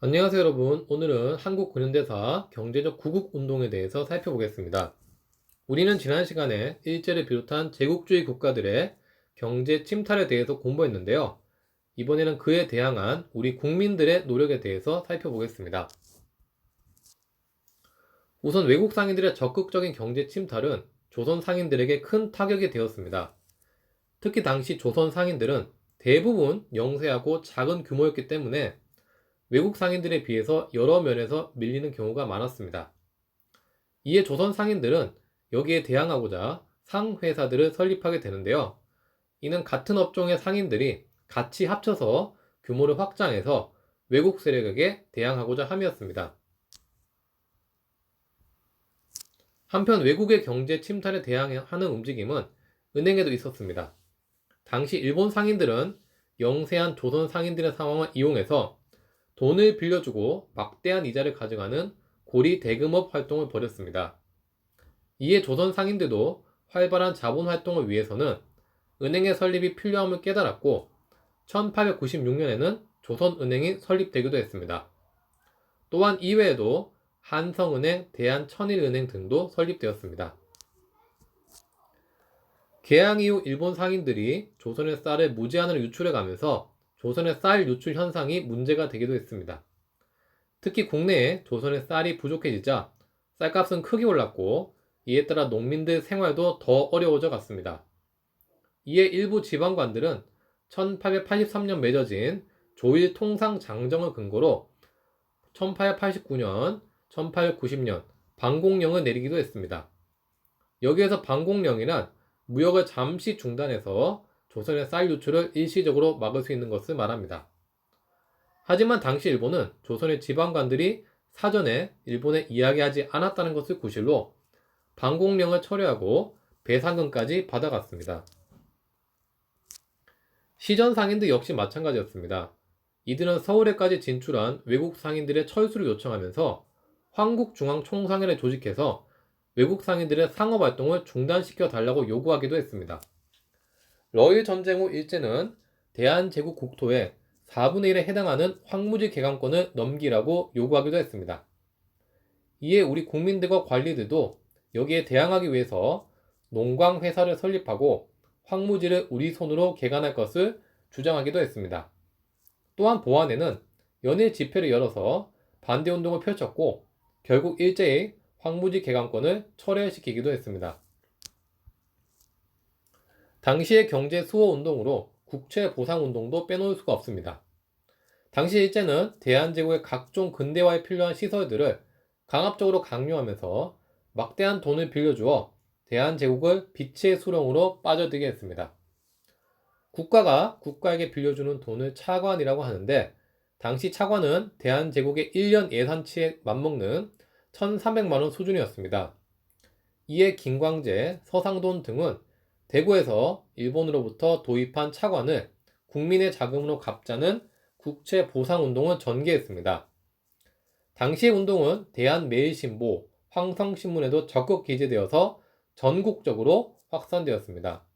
안녕하세요 여러분. 오늘은 한국 근현대사 경제적 구국운동에 대해서 살펴보겠습니다. 우리는 지난 시간에 일제를 비롯한 제국주의 국가들의 경제 침탈에 대해서 공부했는데요. 이번에는 그에 대항한 우리 국민들의 노력에 대해서 살펴보겠습니다. 우선 외국 상인들의 적극적인 경제 침탈은 조선 상인들에게 큰 타격이 되었습니다. 특히 당시 조선 상인들은 대부분 영세하고 작은 규모였기 때문에 외국 상인들에 비해서 여러 면에서 밀리는 경우가 많았습니다. 이에 조선 상인들은 여기에 대항하고자 상회사들을 설립하게 되는데요. 이는 같은 업종의 상인들이 같이 합쳐서 규모를 확장해서 외국 세력에게 대항하고자 함이었습니다. 한편 외국의 경제 침탈에 대항하는 움직임은 은행에도 있었습니다. 당시 일본 상인들은 영세한 조선 상인들의 상황을 이용해서 돈을 빌려주고 막대한 이자를 가져가는 고리 대금업 활동을 벌였습니다. 이에 조선 상인들도 활발한 자본 활동을 위해서는 은행의 설립이 필요함을 깨달았고 1896년에는 조선은행이 설립되기도 했습니다. 또한 이외에도 한성은행, 대한천일은행 등도 설립되었습니다. 개항 이후 일본 상인들이 조선의 쌀을 무제한으로 유출해가면서 조선의 쌀 유출 현상이 문제가 되기도 했습니다. 특히 국내에 조선의 쌀이 부족해지자 쌀값은 크게 올랐고 이에 따라 농민들 생활도 더 어려워져 갔습니다. 이에 일부 지방관들은 1883년 맺어진 조일 통상장정을 근거로 1889년, 1890년 방공령을 내리기도 했습니다. 여기에서 방공령이란 무역을 잠시 중단해서 조선의 쌀 유출을 일시적으로 막을 수 있는 것을 말합니다. 하지만 당시 일본은 조선의 지방관들이 사전에 일본에 이야기하지 않았다는 것을 구실로 방공령을 철회하고 배상금까지 받아갔습니다. 시전 상인들 역시 마찬가지였습니다. 이들은 서울에까지 진출한 외국 상인들의 철수를 요청하면서 황국중앙총상회를 조직해서 외국 상인들의 상업활동을 중단시켜 달라고 요구하기도 했습니다. 러일 전쟁 후 일제는 대한제국 국토의 4분의 1에 해당하는 황무지 개간권을 넘기라고 요구하기도 했습니다. 이에 우리 국민들과 관리들도 여기에 대항하기 위해서 농광회사를 설립하고 황무지를 우리 손으로 개간할 것을 주장하기도 했습니다. 또한 보안에는 연일 집회를 열어서 반대운동을 펼쳤고 결국 일제히 황무지 개간권을 철회시키기도 했습니다. 당시의 경제 수호 운동으로 국채 보상 운동도 빼놓을 수가 없습니다. 당시 일제는 대한제국의 각종 근대화에 필요한 시설들을 강압적으로 강요하면서 막대한 돈을 빌려주어 대한제국을 빛의 수렁으로 빠져들게 했습니다. 국가가 국가에게 빌려주는 돈을 차관이라고 하는데 당시 차관은 대한제국의 1년 예산치에 맞먹는 1,300만원 수준이었습니다. 이에 김광재, 서상돈 등은 대구에서 일본으로부터 도입한 차관을 국민의 자금으로 갚자는 국채 보상 운동을 전개했습니다. 당시의 운동은 대한매일신보, 황성신문에도 적극 기재되어서 전국적으로 확산되었습니다.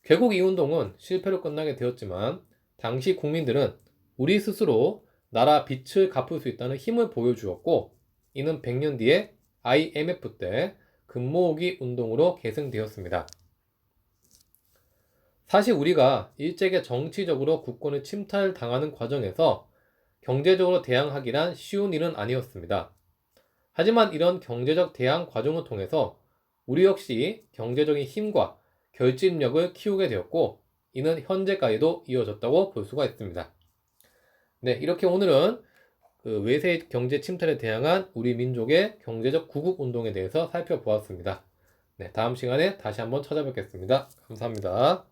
결국 이 운동은 실패로 끝나게 되었지만 당시 국민들은 우리 스스로 나라 빚을 갚을 수 있다는 힘을 보여주었고 이는 100년 뒤에 IMF 때 금모으기 운동으로 계승되었습니다. 사실 우리가 일제에게 정치적으로 국권을 침탈당하는 과정에서 경제적으로 대항하기란 쉬운 일은 아니었습니다. 하지만 이런 경제적 대항 과정을 통해서 우리 역시 경제적인 힘과 결집력을 키우게 되었고 이는 현재까지도 이어졌다고 볼 수가 있습니다. 네, 이렇게 오늘은 외세 경제 침탈에 대항한 우리 민족의 경제적 구국 운동에 대해서 살펴보았습니다. 네, 다음 시간에 다시 한번 찾아뵙겠습니다. 감사합니다.